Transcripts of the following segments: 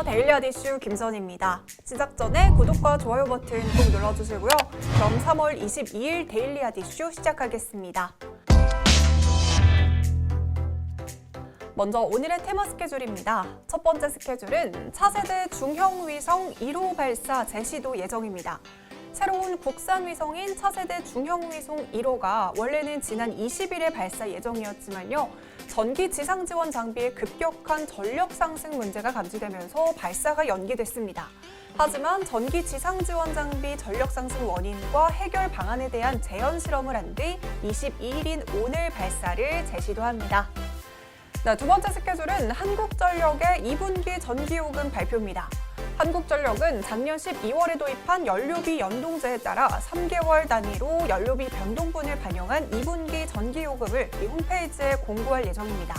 데일리핫 이슈 김선희입니다. 시작 전에 구독과 좋아요 버튼 꼭 눌러주시고요. 그럼 3월 22일 데일리핫 이슈 시작하겠습니다. 먼저 오늘의 테마 스케줄입니다. 첫 번째 스케줄은 차세대 중형 위성 1호 발사 재시도 예정입니다. 새로운 국산 위성인 차세대 중형 위성 1호가 원래는 지난 20일에 발사 예정이었지만요. 전기 지상 지원 장비의 급격한 전력 상승 문제가 감지되면서 발사가 연기됐습니다. 하지만 전기 지상 지원 장비 전력 상승 원인과 해결 방안에 대한 재현 실험을 한 뒤 22일인 오늘 발사를 재시도합니다. 두 번째 스케줄은 한국전력의 2분기 전기요금 발표입니다. 한국전력은 작년 12월에 도입한 연료비 연동제에 따라 3개월 단위로 연료비 변동분을 반영한 2분기 전기요금을 홈페이지에 공고할 예정입니다.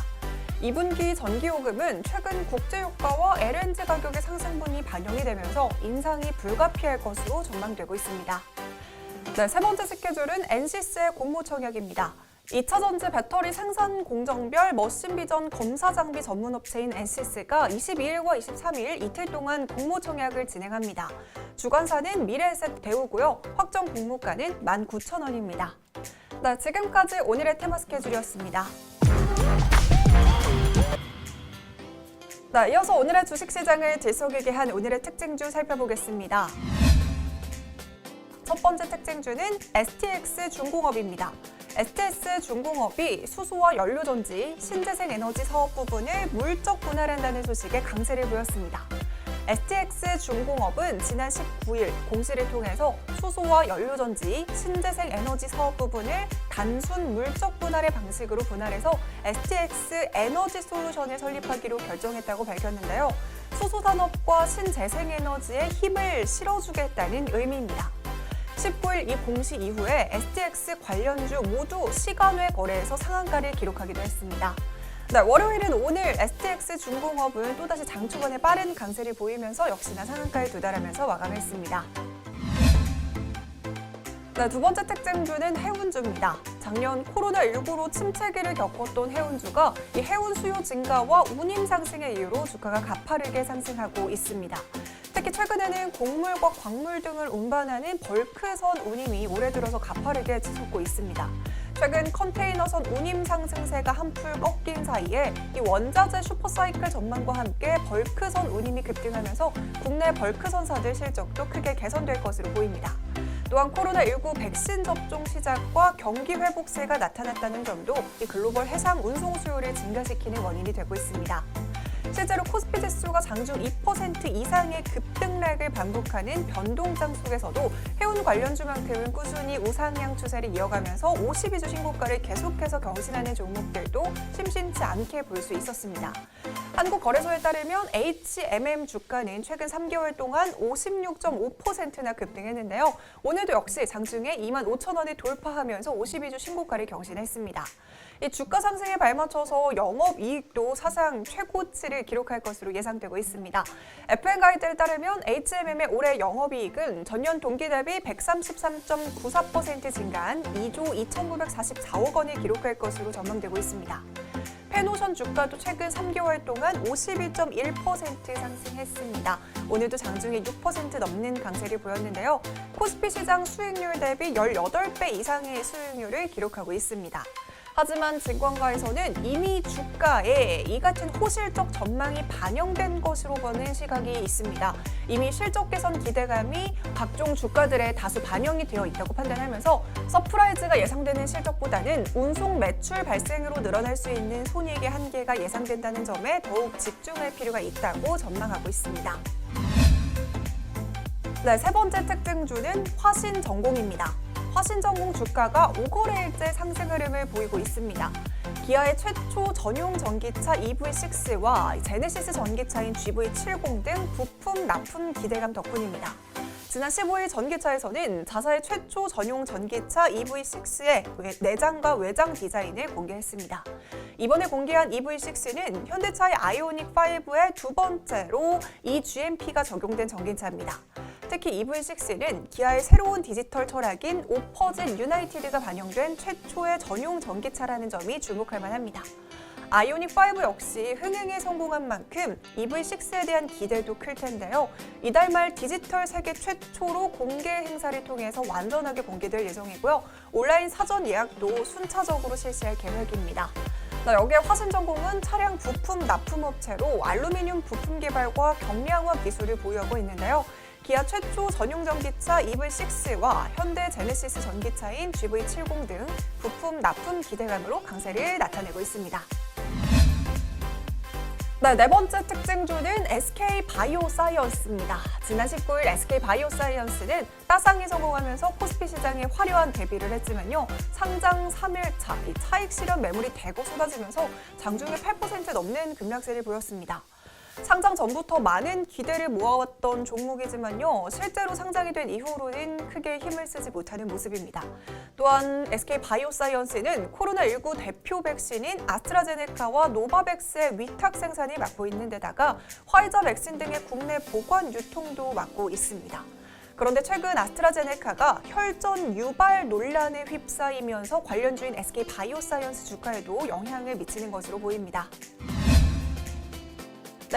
2분기 전기요금은 최근 국제유가와 LNG 가격의 상승분이 반영이 되면서 인상이 불가피할 것으로 전망되고 있습니다. 세 번째 스케줄은 NCS의 공모청약입니다. 2차전지 배터리 생산 공정별 머신 비전 검사 장비 전문 업체인 NCS가 22일과 23일 이틀 동안 공모청약을 진행합니다. 주관사는 미래에셋 대우고요. 확정 공모가는 19,000원입니다. 지금까지 오늘의 테마 스케줄이었습니다. 이어서 오늘의 주식시장을 들썩이게 한 오늘의 특징주 살펴보겠습니다. 첫 번째 특징주는 STX 중공업입니다. STX 중공업이 수소와 연료전지, 신재생 에너지 사업 부분을 물적 분할한다는 소식에 강세를 보였습니다. STX 중공업은 지난 19일 공시를 통해서 수소와 연료전지, 신재생 에너지 사업 부분을 단순 물적 분할의 방식으로 분할해서 STX 에너지 솔루션을 설립하기로 결정했다고 밝혔는데요. 수소산업과 신재생에너지에 힘을 실어주겠다는 의미입니다. 19일 이 공시 이후에 STX 관련주 모두 시간외 거래에서 상한가를 기록하기도 했습니다. 월요일은 오늘 STX 중공업은 또다시 장 초반에 빠른 강세를 보이면서 역시나 상한가에 도달하면서 마감했습니다. 두 번째 특징주는 해운주입니다. 작년 코로나19로 침체기를 겪었던 해운주가 이 해운 수요 증가와 운임 상승의 이유로 주가가 가파르게 상승하고 있습니다. 특히 최근에는 곡물과 광물 등을 운반하는 벌크선 운임이 올해 들어서 가파르게 치솟고 있습니다. 최근 컨테이너선 운임 상승세가 한풀 꺾인 사이에 이 원자재 슈퍼사이클 전망과 함께 벌크선 운임이 급등하면서 국내 벌크선사들 실적도 크게 개선될 것으로 보입니다. 또한 코로나19 백신 접종 시작과 경기 회복세가 나타났다는 점도 이 글로벌 해상 운송 수요를 증가시키는 원인이 되고 있습니다. 실제로 코스피 지수가 장중 2% 이상의 급등락을 반복하는 변동장 속에서도 해운 관련주만큼은 꾸준히 우상향 추세를 이어가면서 52주 신고가를 계속해서 경신하는 종목들도 심심치 않게 볼 수 있었습니다. 한국거래소에 따르면 HMM 주가는 최근 3개월 동안 56.5%나 급등했는데요. 오늘도 역시 장중에 25,000원을 돌파하면서 52주 신고가를 경신했습니다. 이 주가 상승에 발맞춰서 영업이익도 사상 최고치를 기록할 것으로 예상되고 있습니다. FM 가이드에 따르면 HMM의 올해 영업이익은 전년 동기 대비 133.94% 증가한 2조 2,944억 원을 기록할 것으로 전망되고 있습니다. 페노션 주가도 최근 3개월 동안 51.1% 상승했습니다. 오늘도 장중에 6% 넘는 강세를 보였는데요. 코스피 시장 수익률 대비 18배 이상의 수익률을 기록하고 있습니다. 하지만 증권가에서는 이미 주가에 이 같은 호실적 전망이 반영된 것으로 보는 시각이 있습니다. 이미 실적 개선 기대감이 각종 주가들에 다수 반영이 되어 있다고 판단하면서 서프라이즈가 예상되는 실적보다는 운송 매출 발생으로 늘어날 수 있는 손익의 한계가 예상된다는 점에 더욱 집중할 필요가 있다고 전망하고 있습니다. 세 번째 특징주는 화신전공입니다. 화신전공 주가가 5거래일째 상승 흐름을 보이고 있습니다. 기아의 최초 전용 전기차 EV6와 제네시스 전기차인 GV70 등 부품 납품 기대감 덕분입니다. 지난 15일 전기차에서는 자사의 최초 전용 전기차 EV6의 내장과 외장 디자인을 공개했습니다. 이번에 공개한 EV6는 현대차의 아이오닉5의 두 번째로 eGMP가 적용된 전기차입니다. 특히 EV6는 기아의 새로운 디지털 철학인 오퍼진 유나이티드가 반영된 최초의 전용 전기차라는 점이 주목할 만합니다. 아이오닉5 역시 흥행에 성공한 만큼 EV6에 대한 기대도 클 텐데요. 이달 말 디지털 세계 최초로 공개 행사를 통해서 완전하게 공개될 예정이고요. 온라인 사전 예약도 순차적으로 실시할 계획입니다. 여기에 화신전공은 차량 부품 납품업체로 알루미늄 부품 개발과 경량화 기술을 보유하고 있는데요. 기아 최초 전용 전기차 EV6와 현대 제네시스 전기차인 GV70 등 부품 납품 기대감으로 강세를 나타내고 있습니다. 네 번째 특징주는 SK바이오사이언스입니다. 지난 19일 SK바이오사이언스는 따상에 성공하면서 코스피 시장에 화려한 데뷔를 했지만요. 상장 3일차 차익 실현 매물이 대거 쏟아지면서 장중에 8% 넘는 급락세를 보였습니다. 상장 전부터 많은 기대를 모아왔던 종목이지만요. 실제로 상장이 된 이후로는 크게 힘을 쓰지 못하는 모습입니다. 또한 SK바이오사이언스는 코로나19 대표 백신인 아스트라제네카와 노바백스의 위탁 생산을 맡고 있는 데다가 화이자 백신 등의 국내 보관 유통도 맡고 있습니다. 그런데 최근 아스트라제네카가 혈전 유발 논란에 휩싸이면서 관련주인 SK바이오사이언스 주가에도 영향을 미치는 것으로 보입니다.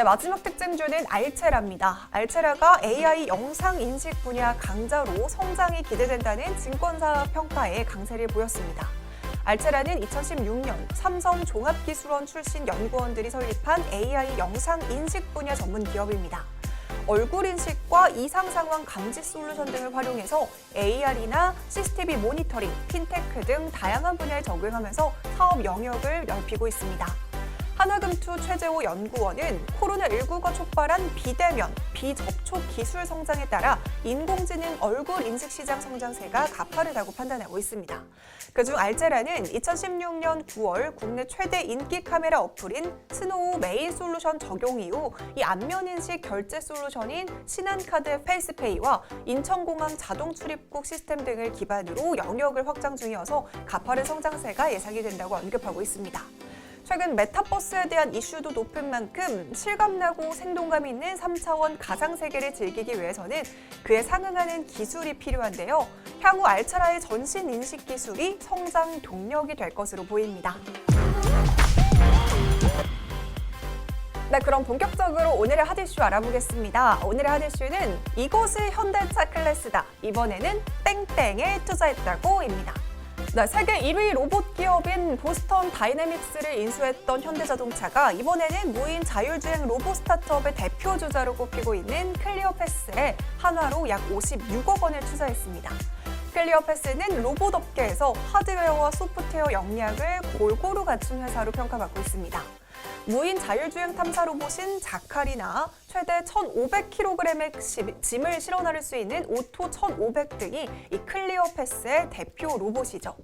마지막 특징주는 알체라입니다. 알체라가 AI 영상 인식 분야 강자로 성장이 기대된다는 증권사 평가에 강세를 보였습니다. 알체라는 2016년 삼성 종합기술원 출신 연구원들이 설립한 AI 영상 인식 분야 전문 기업입니다. 얼굴 인식과 이상 상황 감지 솔루션 등을 활용해서 AR이나 CCTV 모니터링, 핀테크 등 다양한 분야에 적용하면서 사업 영역을 넓히고 있습니다. 하나금투 최재호 연구원은 코로나19가 촉발한 비대면, 비접촉 기술 성장에 따라 인공지능 얼굴 인식 시장 성장세가 가파르다고 판단하고 있습니다. 그중 알체라는 2016년 9월 국내 최대 인기 카메라 어플인 스노우 메인 솔루션 적용 이후 이 안면 인식 결제 솔루션인 신한카드 페이스페이와 인천공항 자동 출입국 시스템 등을 기반으로 영역을 확장 중이어서 가파른 성장세가 예상이 된다고 언급하고 있습니다. 최근 메타버스에 대한 이슈도 높은 만큼 실감나고 생동감 있는 3차원 가상세계를 즐기기 위해서는 그에 상응하는 기술이 필요한데요. 향후 알체라의 전신 인식 기술이 성장 동력이 될 것으로 보입니다. 그럼 본격적으로 오늘의 핫 이슈 알아보겠습니다. 오늘의 핫 이슈는 이것이 현대차 클래스다. 이번에는 땡땡에 투자했다고입니다. 세계 1위 로봇 기업인 보스턴 다이내믹스를 인수했던 현대자동차가 이번에는 무인 자율주행 로봇 스타트업의 대표 주자로 꼽히고 있는 클리어패스에 한화로 약 56억 원을 투자했습니다. 클리어패스는 로봇 업계에서 하드웨어와 소프트웨어 역량을 골고루 갖춘 회사로 평가받고 있습니다. 무인 자율주행 탐사 로봇인 자칼이나 최대 1,500kg의 짐을 실어 나를 수 있는 오토 1,500 등이 이 클리어패스의 대표 로봇이죠.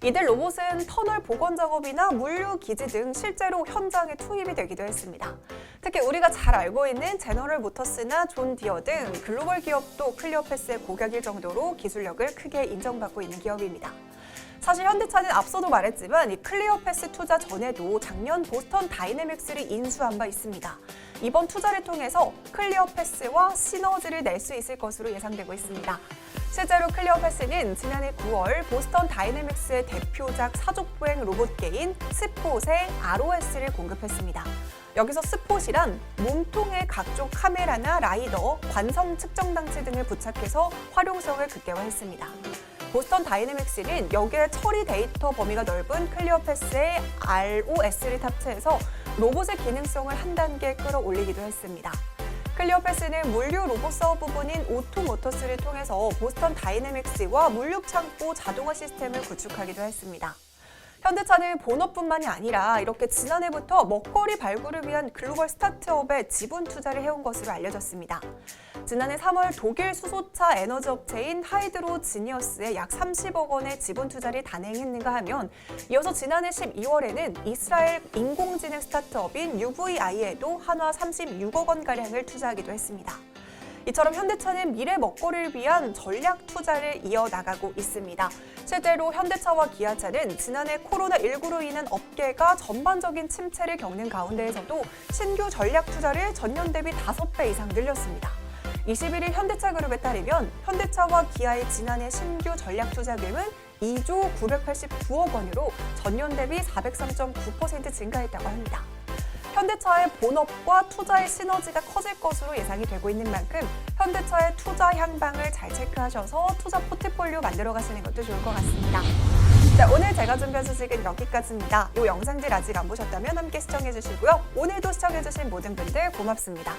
이들 로봇은 터널 복원 작업이나 물류 기지 등 실제로 현장에 투입이 되기도 했습니다. 특히 우리가 잘 알고 있는 제너럴 모터스나 존 디어 등 글로벌 기업도 클리어패스의 고객일 정도로 기술력을 크게 인정받고 있는 기업입니다. 사실 현대차는 앞서도 말했지만 이 클리어패스 투자 전에도 작년 보스턴 다이내믹스를 인수한 바 있습니다. 이번 투자를 통해서 클리어패스와 시너지를 낼 수 있을 것으로 예상되고 있습니다. 실제로 클리어패스는 지난해 9월 보스턴 다이내믹스의 대표작 사족보행 로봇계인 스폿의 ROS를 공급했습니다. 여기서 스폿이란 몸통에 각종 카메라나 라이더, 관성 측정 장치 등을 부착해서 활용성을 극대화했습니다. 보스턴 다이내믹스는 여기에 처리 데이터 범위가 넓은 클리어패스의 ROS를 탑재해서 로봇의 기능성을 한 단계 끌어올리기도 했습니다. 클리어패스는 물류 로봇 사업 부분인 오토모터스를 통해서 보스턴 다이내믹스와 물류 창고 자동화 시스템을 구축하기도 했습니다. 현대차는 본업뿐만이 아니라 이렇게 지난해부터 먹거리 발굴을 위한 글로벌 스타트업에 지분 투자를 해온 것으로 알려졌습니다. 지난해 3월 독일 수소차 에너지 업체인 하이드로 지니어스에 약 30억 원의 지분 투자를 단행했는가 하면 이어서 지난해 12월에는 이스라엘 인공지능 스타트업인 UVI에도 한화 36억 원가량을 투자하기도 했습니다. 이처럼 현대차는 미래 먹거리를 위한 전략 투자를 이어나가고 있습니다. 실제로 현대차와 기아차는 지난해 코로나19로 인한 업계가 전반적인 침체를 겪는 가운데에서도 신규 전략 투자를 전년 대비 5배 이상 늘렸습니다. 21일 현대차그룹에 따르면 현대차와 기아의 지난해 신규 전략 투자 규모는 2조 989억 원으로 전년 대비 403.9% 증가했다고 합니다. 현대차의 본업과 투자의 시너지가 커질 것으로 예상이 되고 있는 만큼 현대차의 투자 향방을 잘 체크하셔서 투자 포트폴리오 만들어 가시는 것도 좋을 것 같습니다. 자, 오늘 제가 준비한 소식은 여기까지입니다. 이 영상들 아직 안 보셨다면 함께 시청해 주시고요. 오늘도 시청해 주신 모든 분들 고맙습니다.